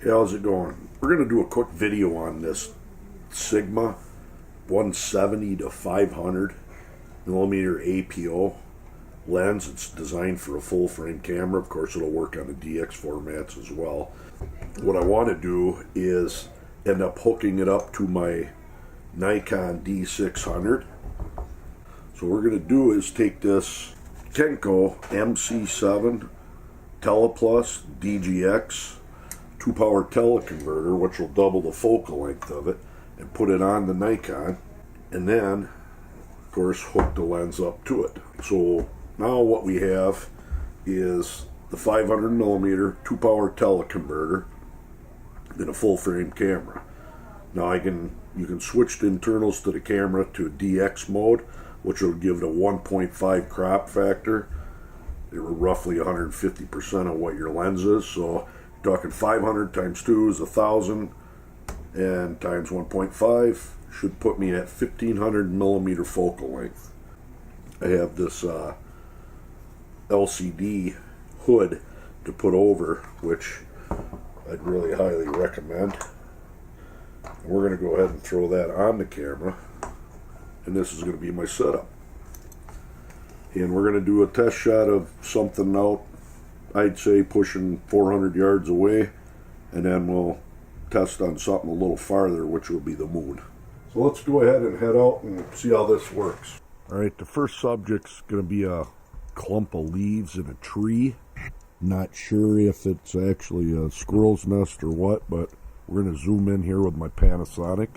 Hey, how's it going? We're going to do a quick video on this Sigma 170 to 500 millimeter APO lens. It's designed for a full frame camera. Of course, it'll work on the DX formats as well. What I want to do is end up hooking it up to my Nikon D600. So what we're going to do is take this Kenko MC7 Teleplus DGX 2-power teleconverter, which will double the focal length of it, and put it on the Nikon, and then of course hook the lens up to it. So now what we have is the 500 millimeter 2-power teleconverter in a full frame camera. Now you can switch the internals to the camera to DX mode, which will give it a 1.5 crop factor. They're roughly 150% of what your lens is. So you're talking 500 times 2 is 1,000, and times 1.5 should put me at 1,500 millimeter focal length. I have this LCD hood to put over, which I'd really highly recommend. And we're going to go ahead and throw that on the camera, and this is going to be my setup. And we're going to do a test shot of something out, I'd say pushing 400 yards away, and then we'll test on something a little farther, which will be the moon. So let's go ahead and head out and see how this works. Alright, the first subject's going to be a clump of leaves in a tree. Not sure if it's actually a squirrel's nest or what, but we're going to zoom in here with my Panasonic.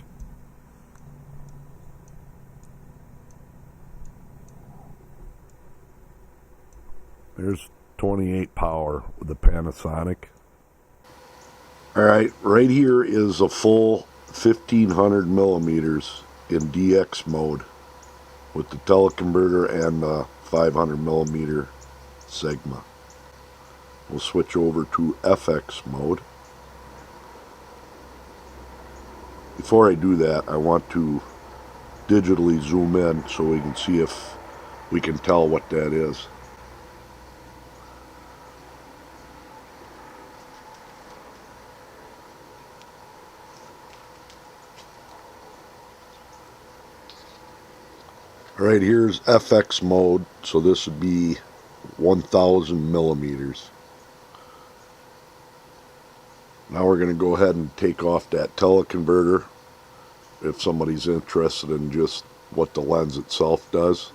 There's 28 power with the Panasonic. Alright, right here is a full 1,500 millimeters in DX mode with the teleconverter and the 500 millimeter Sigma. We'll switch over to FX mode. Before I do that, I want to digitally zoom in so we can see if we can tell what that is. Alright, here's FX mode, so this would be 1,000 millimeters. Now we're going to go ahead and take off that teleconverter if somebody's interested in just what the lens itself does.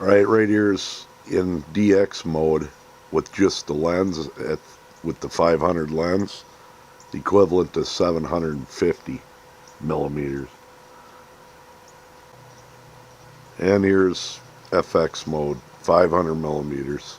Alright, right here is in DX mode with just the lens, with the 500 lens, equivalent to 750 millimeters. And here's FX mode, 500 millimeters.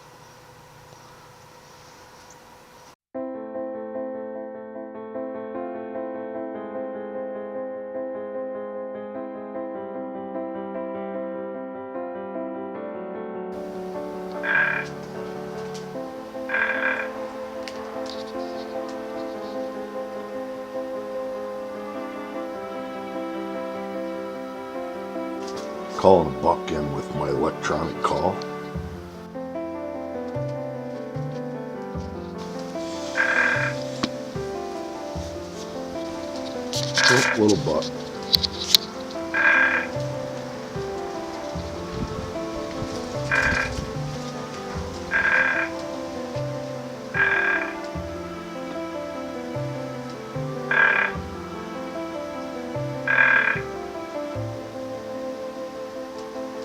Calling a buck in with my electronic call. Oh, little buck.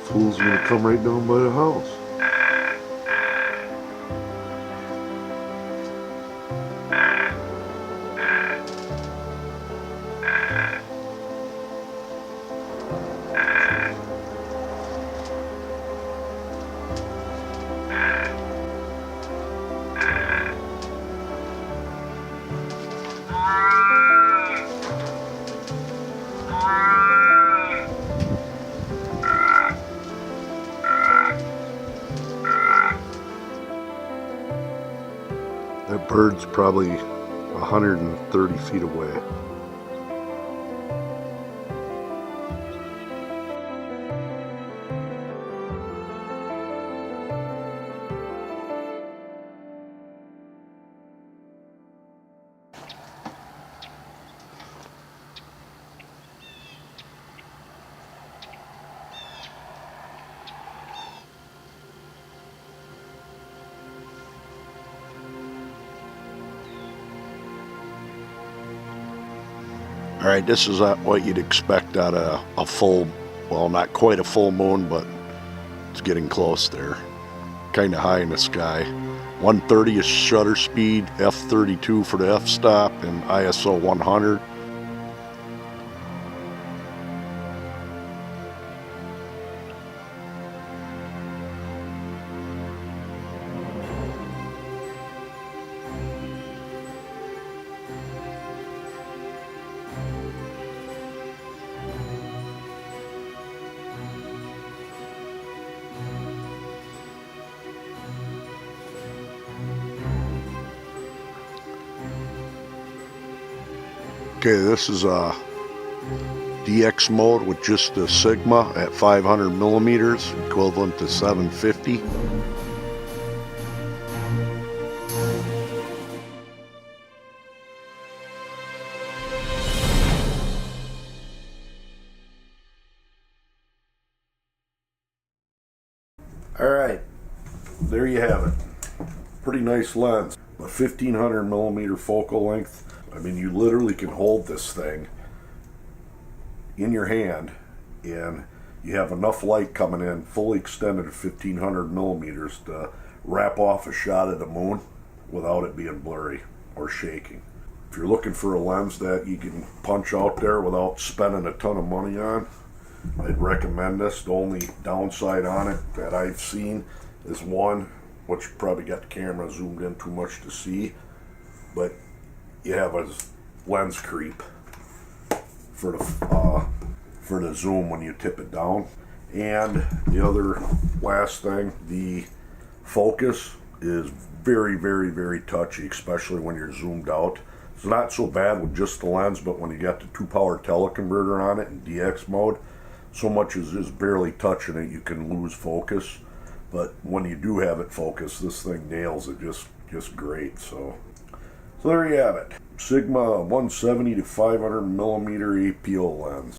Fool's gonna come right down by the house. That bird's probably 130 feet away. Alright, this is what you'd expect out of a full, well, not quite a full moon, but it's getting close there. Kind of high in the sky. 130 is shutter speed, f32 for the f-stop, and ISO 100. Okay, this is a DX mode with just the Sigma at 500 millimeters, equivalent to 750. Alright, there you have it. Pretty nice lens. A 1500 millimeter focal length. I mean, you literally can hold this thing in your hand and you have enough light coming in, fully extended at 1500 millimeters to wrap off a shot of the moon without it being blurry or shaking. If you're looking for a lens that you can punch out there without spending a ton of money on, I'd recommend this. The only downside on it that I've seen is one, which probably got the camera zoomed in too much to see, but you have a lens creep for the zoom when you tip it down. And the other last thing, the focus is very, very, very touchy, especially when you're zoomed out. It's not so bad with just the lens, but when you got the 2-power teleconverter on it in DX mode, so much as just barely touching it, you can lose focus. But when you do have it focused, this thing nails it just great. So there you have it. Sigma 170 to 500 millimeter APO lens.